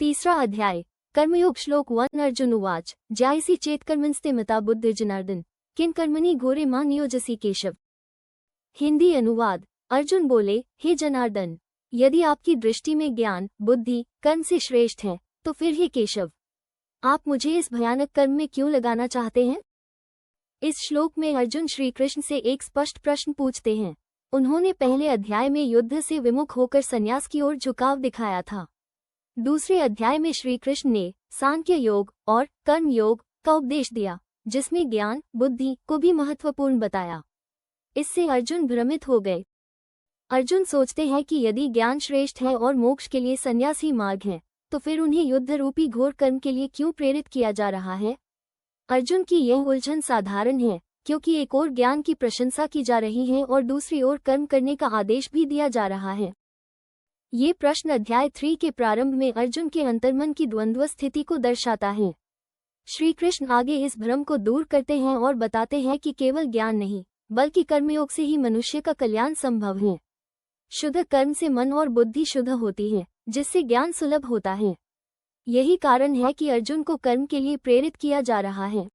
तीसरा अध्याय कर्मयोग श्लोक 1 अर्जुन उवाच ज्यायसी चेत्कर्मणस्ते मता बुद्धि जनार्दन किन कर्मणि घोरे मां नियोजसी केशव। हिंदी अनुवाद। अर्जुन बोले, हे जनार्दन, यदि आपकी दृष्टि में ज्ञान बुद्धि कर्म से श्रेष्ठ है तो फिर हे केशव, आप मुझे इस भयानक कर्म में क्यों लगाना चाहते हैं। इस श्लोक में अर्जुन श्री कृष्ण से एक स्पष्ट प्रश्न पूछते हैं। उन्होंने पहले अध्याय में युद्ध से विमुख होकर संन्यास की ओर झुकाव दिखाया था। दूसरे अध्याय में श्री कृष्ण ने सांख्य योग और कर्म योग का उपदेश दिया, जिसमें ज्ञान बुद्धि को भी महत्वपूर्ण बताया। इससे अर्जुन भ्रमित हो गए। अर्जुन सोचते हैं कि यदि ज्ञान श्रेष्ठ है और मोक्ष के लिए संन्यास ही मार्ग है, तो फिर उन्हें युद्ध रूपी घोर कर्म के लिए क्यों प्रेरित किया जा रहा है। अर्जुन की यह उलझन साधारण है, क्योंकि एक ओर ज्ञान की प्रशंसा की जा रही है और दूसरी ओर कर्म करने का आदेश भी दिया जा रहा है। ये प्रश्न अध्याय 3 के प्रारंभ में अर्जुन के अंतर्मन की द्वंद्व स्थिति को दर्शाता है। श्री कृष्ण आगे इस भ्रम को दूर करते हैं और बताते हैं कि केवल ज्ञान नहीं, बल्कि कर्मयोग से ही मनुष्य का कल्याण संभव है। शुद्ध कर्म से मन और बुद्धि शुद्ध होती है, जिससे ज्ञान सुलभ होता है। यही कारण है कि अर्जुन को कर्म के लिए प्रेरित किया जा रहा है।